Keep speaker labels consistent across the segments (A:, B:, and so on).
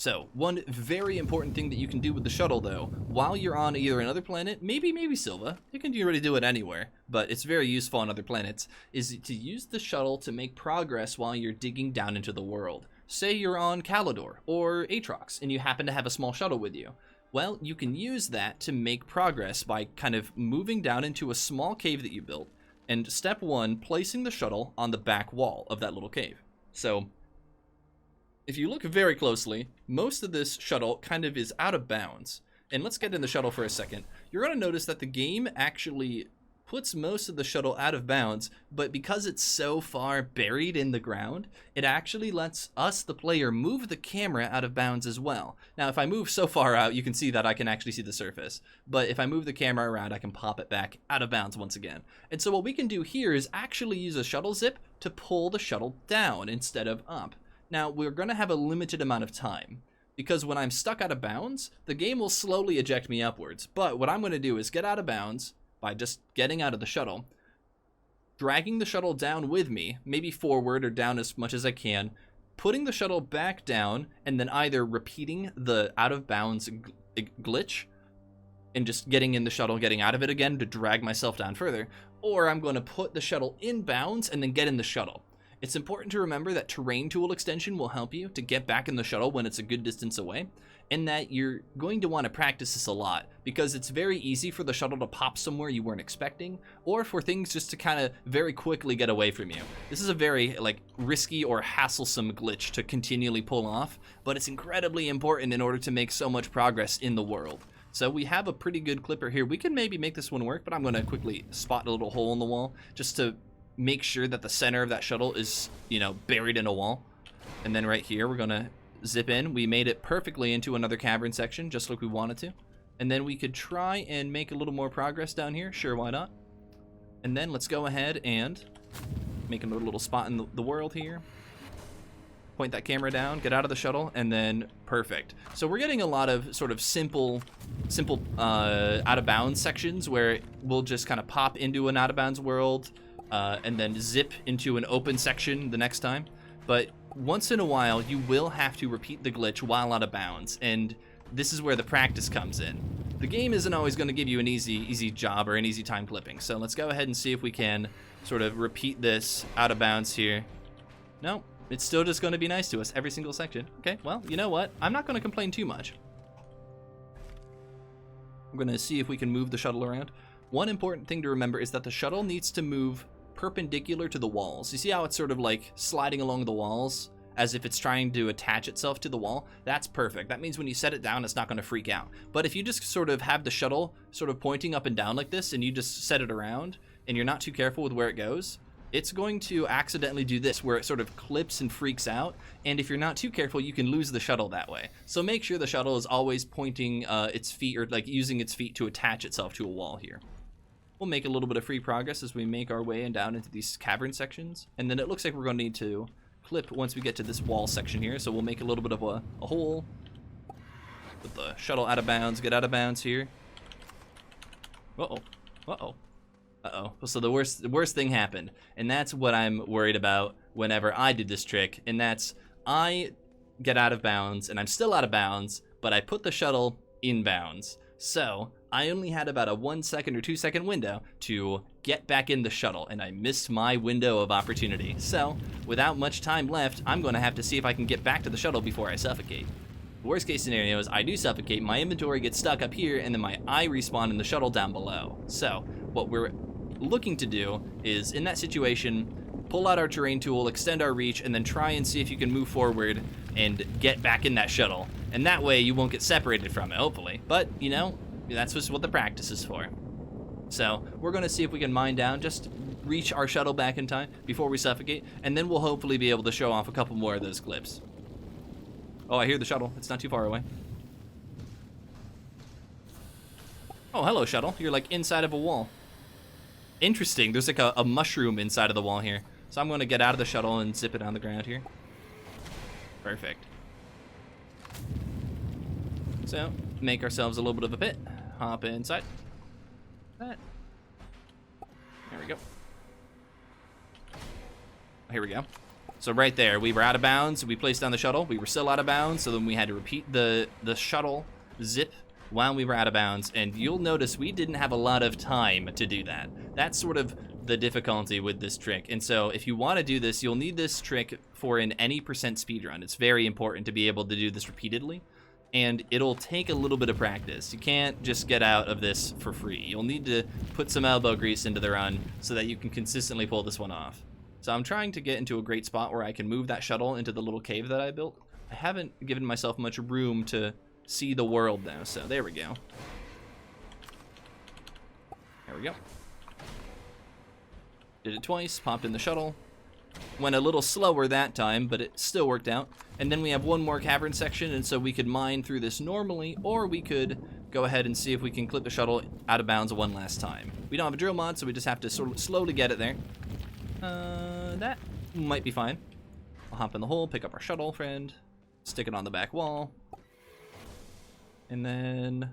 A: So, one very important thing that you can do with the shuttle, though, while you're on either another planet, maybe Silva, you can already do it anywhere, but it's very useful on other planets, is to use the shuttle to make progress while you're digging down into the world. Say you're on Calidor or Atrox, and you happen to have a small shuttle with you. Well, you can use that to make progress by kind of moving down into a small cave that you built, and step 1, placing the shuttle on the back wall of that little cave. So, if you look very closely, most of this shuttle kind of is out of bounds. And let's get in the shuttle for a second. You're going to notice that the game actually puts most of the shuttle out of bounds, but because it's so far buried in the ground, it actually lets us, the player, move the camera out of bounds as well. Now, if I move so far out, you can see that I can actually see the surface. But if I move the camera around, I can pop it back out of bounds once again. And so what we can do here is actually use a shuttle zip to pull the shuttle down instead of up. Now, we're going to have a limited amount of time, because when I'm stuck out of bounds, the game will slowly eject me upwards. But what I'm going to do is get out of bounds by just getting out of the shuttle, dragging the shuttle down with me, maybe forward or down as much as I can, putting the shuttle back down, and then either repeating the out of bounds glitch and just getting in the shuttle, getting out of it again to drag myself down further, or I'm going to put the shuttle in bounds and then get in the shuttle. It's important to remember that terrain tool extension will help you to get back in the shuttle when it's a good distance away, and that you're going to want to practice this a lot, because it's very easy for the shuttle to pop somewhere you weren't expecting, or for things just to kind of very quickly get away from you. This is a very risky or hasslesome glitch to continually pull off, but it's incredibly important in order to make so much progress in the world. So we have a pretty good clipper here. We can maybe make this one work, but I'm going to quickly spot a little hole in the wall just to make sure that the center of that shuttle is, buried in a wall. And then right here, we're gonna zip in. We made it perfectly into another cavern section, just like we wanted to. And then we could try and make a little more progress down here. Sure, why not? And then let's go ahead and make another little spot in the world here. Point that camera down, get out of the shuttle, and then perfect. So we're getting a lot of sort of simple out of bounds sections where we'll just kind of pop into an out of bounds world, and then zip into an open section the next time. But once in a while, you will have to repeat the glitch while out of bounds, and this is where the practice comes in. The game isn't always going to give you an easy job or an easy time clipping, so let's go ahead and see if we can sort of repeat this out of bounds here. No, it's still just going to be nice to us every single section. Okay, well, you know what? I'm not going to complain too much. I'm going to see if we can move the shuttle around. One important thing to remember is that the shuttle needs to move perpendicular to the walls. You see how it's sort of like sliding along the walls as if it's trying to attach itself to the wall? That's perfect. That means when you set it down, it's not going to freak out. But if you just sort of have the shuttle sort of pointing up and down like this, and you just set it around, and you're not too careful with where it goes, it's going to accidentally do this, where it sort of clips and freaks out, and if you're not too careful, you can lose the shuttle that way. So make sure the shuttle is always pointing its feet, or using its feet to attach itself to a wall here. We'll make a little bit of free progress as we make our way and down into these cavern sections. And then it looks like we're going to need to clip once we get to this wall section here. So we'll make a little bit of a hole. Put the shuttle out of bounds, get out of bounds here. Uh-oh. Uh-oh. Uh-oh. So the worst thing happened. And that's what I'm worried about whenever I did this trick. And that's, I get out of bounds, and I'm still out of bounds, but I put the shuttle in bounds. So I only had about a 1 second or 2 second window to get back in the shuttle, and I missed my window of opportunity. So without much time left, I'm going to have to see if I can get back to the shuttle before I suffocate. The worst case scenario is I do suffocate, my inventory gets stuck up here, and then my eye respawn in the shuttle down below. So what we're looking to do is, in that situation, pull out our terrain tool, extend our reach, and then try and see if you can move forward and get back in that shuttle. And that way you won't get separated from it, hopefully. But, that's just what the practice is for. So we're going to see if we can mine down, just reach our shuttle back in time before we suffocate, and then we'll hopefully be able to show off a couple more of those clips. Oh, I hear the shuttle. It's not too far away. Oh, hello, shuttle. You're like inside of a wall. Interesting. There's like a mushroom inside of the wall here. So I'm going to get out of the shuttle and zip it on the ground here. Perfect. So, make ourselves a little bit of a pit. Hop inside. That. There we go. Here we go. So right there, we were out of bounds. We placed down the shuttle. We were still out of bounds. So then we had to repeat the shuttle zip while we were out of bounds. And you'll notice we didn't have a lot of time to do that. That's sort of the difficulty with this trick. And so if you want to do this, you'll need this trick for an any percent speedrun. It's very important to be able to do this repeatedly. And it'll take a little bit of practice. You can't just get out of this for free. You'll need to put some elbow grease into the run so that you can consistently pull this one off. So I'm trying to get into a great spot where I can move that shuttle into the little cave that I built. I haven't given myself much room to see the world though, so there we go. There we go. Did it twice, popped in the shuttle. Went a little slower that time, but it still worked out. And then we have one more cavern section, and so we could mine through this normally, or we could go ahead and see if we can clip the shuttle out of bounds one last time. We don't have a drill mod, so we just have to sort of slowly get it there. That might be fine. I'll hop in the hole, pick up our shuttle friend, stick it on the back wall. And then...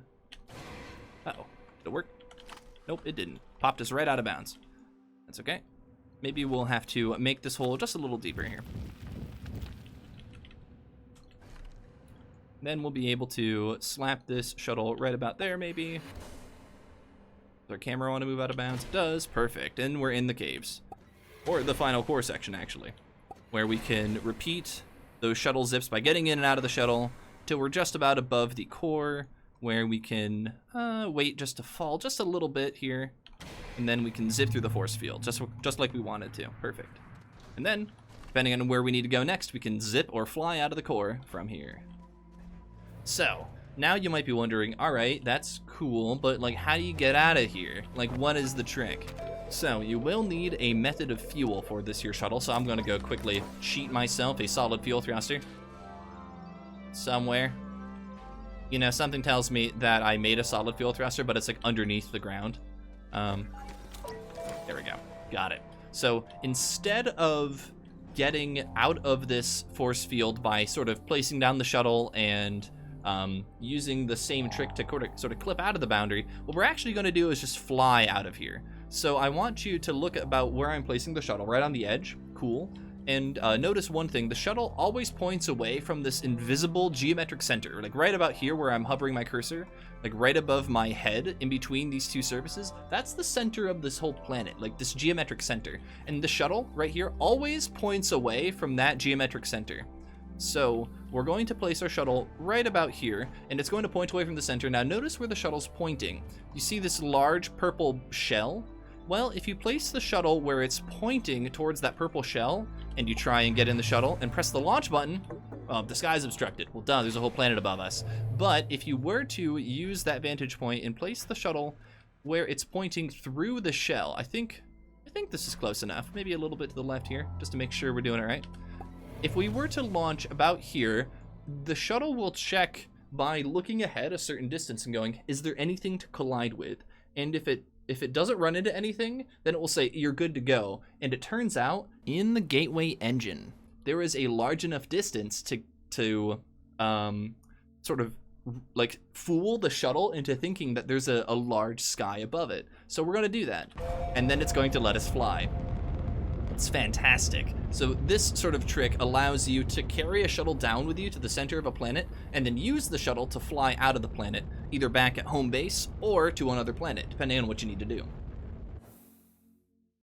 A: uh-oh. Did it work? Nope, it didn't. Popped us right out of bounds. That's okay. Maybe we'll have to make this hole just a little deeper here. Then we'll be able to slap this shuttle right about there, maybe. Does our camera want to move out of bounds? It does. Perfect. And we're in the caves. Or the final core section, actually, where we can repeat those shuttle zips by getting in and out of the shuttle till we're just about above the core, where we can wait just to fall just a little bit here. And then we can zip through the force field, just like we wanted to. Perfect. And then, depending on where we need to go next, we can zip or fly out of the core from here. So, now you might be wondering, all right, that's cool, but like, how do you get out of here? Like, what is the trick? So, you will need a method of fuel for this here shuttle, so I'm gonna go quickly cheat myself a solid fuel thruster. Somewhere. You know, something tells me that I made a solid fuel thruster, but it's like underneath the ground. There we go. Got it. So instead of getting out of this force field by sort of placing down the shuttle and using the same trick to sort of clip out of the boundary, what we're actually going to do is just fly out of here. So I want you to look about where I'm placing the shuttle, right on the edge. Cool. And notice one thing, the shuttle always points away from this invisible geometric center, like right about here where I'm hovering my cursor, like right above my head in between these two surfaces. That's the center of this whole planet, like this geometric center. And the shuttle right here always points away from that geometric center. So we're going to place our shuttle right about here, and it's going to point away from the center. Now notice where the shuttle's pointing. You see this large purple shell? Well, if you place the shuttle where it's pointing towards that purple shell, and you try and get in the shuttle and press the launch button, the sky's obstructed. Well, duh, there's a whole planet above us. But if you were to use that vantage point and place the shuttle where it's pointing through the shell, I think this is close enough. Maybe a little bit to the left here, just to make sure we're doing it right. If we were to launch about here, the shuttle will check by looking ahead a certain distance and going, is there anything to collide with? And if it doesn't run into anything, then it will say you're good to go. And it turns out in the gateway engine, there is a large enough distance to sort of like fool the shuttle into thinking that there's a large sky above it. So we're going to do that. And then it's going to let us fly. It's fantastic. So this sort of trick allows you to carry a shuttle down with you to the center of a planet and then use the shuttle to fly out of the planet, either back at home base or to another planet, depending on what you need to do.